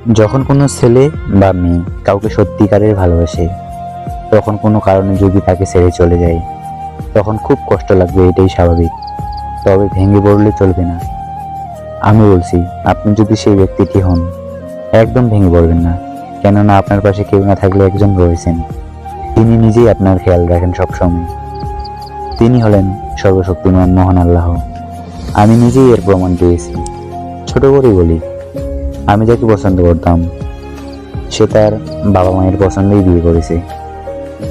যখন কোনো ছেলে বা মেয়ে কাউকে সত্যিকারের ভালোবাসে, তখন কোনো কারণে যদি তাকে ছেড়ে চলে যায়, তখন খুব কষ্ট লাগবে, এটাই স্বাভাবিক। তবে ভেঙে পড়লে চলবে না। আমি বলছি, আপনি যদি সেই ব্যক্তিটি হন, একদম ভেঙে পড়বেন না। কেননা আপনার পাশে কেউ না থাকলে একজন রয়েছেন, তিনি নিজেই আপনার খেয়াল রাখেন সবসময়। তিনি হলেন সর্বশক্তিমান মহান আল্লাহ। আমি নিজেই এর প্রমাণ পেয়েছি। ছোট করেই বলি, আমি যাকে পছন্দ করতাম, সে তার বাবা মায়ের পছন্দেই বিয়ে করেছে।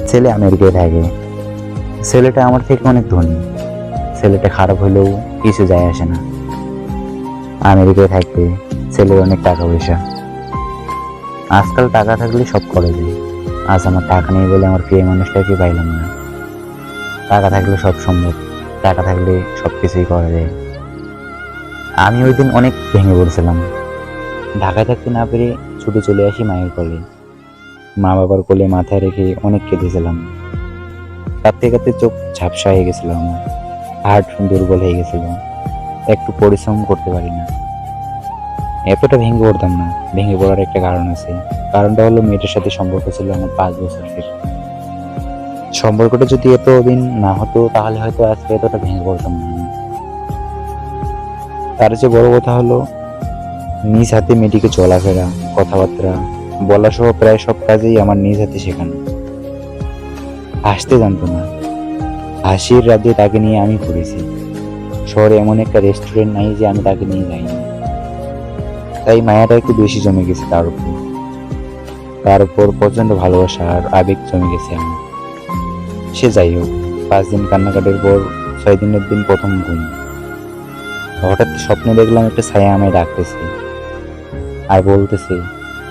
ছেলে আমেরিকায় থাকে। ছেলেটা আমার থেকে অনেক ধনী। ছেলেটা খারাপ হলেও কিছু যায় আসে না। আমেরিকায় থাকবে, ছেলের অনেক টাকা পয়সা। আজকাল টাকা থাকলে সব করে যায়। আজ আমার টাকা নেই বলে আমার প্রিয় মানুষটাকে পাইলাম না। টাকা থাকলে সব সম্ভব। টাকা থাকলে সব কিছুই করা যায়। আমি ওই দিন অনেক ভেঙে পড়ছিলাম। ঢাকায় থাকতে না পেরে ছুটে চলে আসি মায়ের কোলে। মা বাবার কোলে মাথায় রেখে অনেক কেঁদেছিলাম। কাঁদতে কাঁদতে চোখ ঝাপসা হয়ে গেছিল আমার। হার্ট দুর্বল হয়ে গেছিল। একটু পরিশ্রম করতে পারি না। এতটা ভেঙে পড়তাম না। ভেঙে পড়ার একটা কারণ আছে। কারণটা হলো, মেয়েটার সাথে সম্পর্ক ছিল আমার 5 বছরের। সম্পর্কটা যদি এতদিন না হতো, তাহলে হয়তো আজকে এতটা ভেঙে পড়তাম না আমি। তার চেয়ে বড় কথা হলো, নিজ হাতে মেয়েটিকে চলাফেরা, কথাবার্তা বলা সহ প্রায় সব কাজেই আমার নিজ হাতে শেখানো। হাসতে জানতো না। হাসির রাজ্যে তাকে নিয়ে আমি ঘুরেছি। শহরে এমন একটা রেস্টুরেন্ট নাই যে আমি তাকে নিয়ে যাইনি। তাই মায়াটা একটু বেশি জমে গেছে তার উপর প্রচন্ড ভালোবাসা আর আবেগ জমে গেছে আমার। সে যাই হোক, 5 দিন কান্নাকাটির পর 6 দিনের দিন প্রথম ঘুম। হঠাৎ স্বপ্নে দেখলাম একটা ছায়া আমায় ডাকতেছে আর বলতেছে,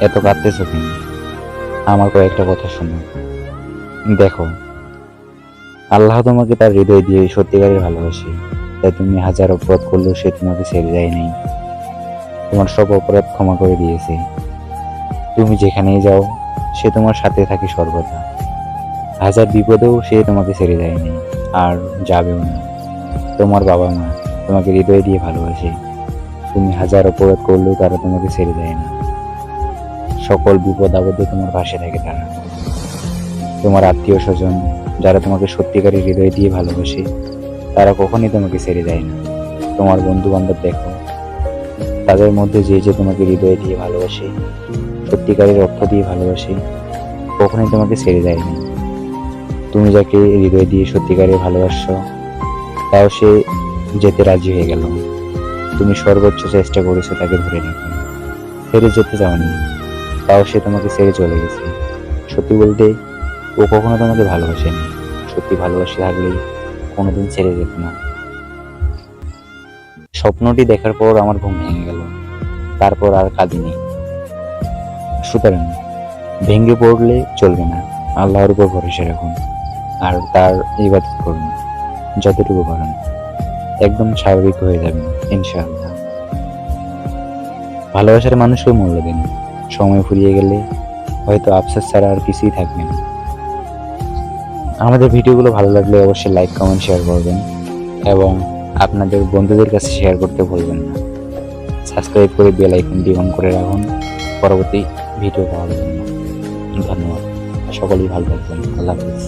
এত কাঁদতেছো কেন? আমার কয়েকটা কথা শোনো। দেখো, আল্লাহ তোমাকে তার হৃদয় দিয়ে সত্যিকারের ভালোবাসে। তাই তুমি হাজার অপরাধ করলেও সে তোমাকে ছেড়ে যায় নাই। তোমার সব অপরাধ ক্ষমা করে দিয়েছে। তুমি যেখানেই যাও, সে তোমার সাথে থাকে সর্বদা। হাজার বিপদেও সে তোমাকে ছেড়ে যায়নি, আর যাবেও না। তোমার বাবা মা তোমাকে হৃদয় দিয়ে ভালোবাসে। তুমি হাজার অপরাধ করলেও তারা তোমাকে ছেড়ে যায় না। সকল বিপদ আপদে তোমার পাশে থাকে তারা। তোমার আত্মীয় স্বজন, যারা তোমাকে সত্যিকারের হৃদয় দিয়ে ভালোবাসে, তারা কখনই তোমাকে ছেড়ে যায় না। তোমার বন্ধু বান্ধব দেখো, তাদের মধ্যে যে যে তোমাকে হৃদয় দিয়ে ভালোবাসে, সত্যিকারের অর্থ দিয়ে ভালোবাসে, কখনোই তোমাকে ছেড়ে যায়নি। তুমি যাকে হৃদয় দিয়ে সত্যিকারের ভালোবাসো, তাও সে যেতে রাজি হয়ে গেল। তুমি সর্বোচ্চ চেষ্টা করেছো তাকে ধরে রাখার, ছেড়ে যেতে চাওনি, তাও সে তোমাকে ছেড়ে চলে গেছে। সত্যি বলতে, ও কখনো তোমাকে ভালোবাসেনি। সত্যি ভালোবাসে থাকলে কোনোদিন ছেড়ে যেত না। স্বপ্নটি দেখার পর আমার ঘুম ভেঙে গেল। তারপর আর কাঁদিনি। সুতরাং ভেঙে পড়লে চলবে না। আল্লাহর উপর ভরসা রাখুন আর তার ইবাদত করুন। যতটুকু পারেন, একদম স্বাভাবিক হয়ে যাবেন ইনশাআল্লাহ। ভালোবাসার মানুষকে মূল্য দিন। সময় ফুরিয়ে গেলে হয়তো আফসোস ছাড়া আর কিছুই থাকবে না। আমাদের ভিডিওগুলো ভালো লাগলে অবশ্যই লাইক, কমেন্ট, শেয়ার করবেন এবং আপনাদের বন্ধুদের কাছে শেয়ার করতে ভুলবেন না। সাবস্ক্রাইব করে বেল আইকনটি অন করে রাখুন পরবর্তী ভিডিও পাওয়ার জন্য। ধন্যবাদ। সকলেই ভালো থাকবেন। আল্লাহ হাফিজ।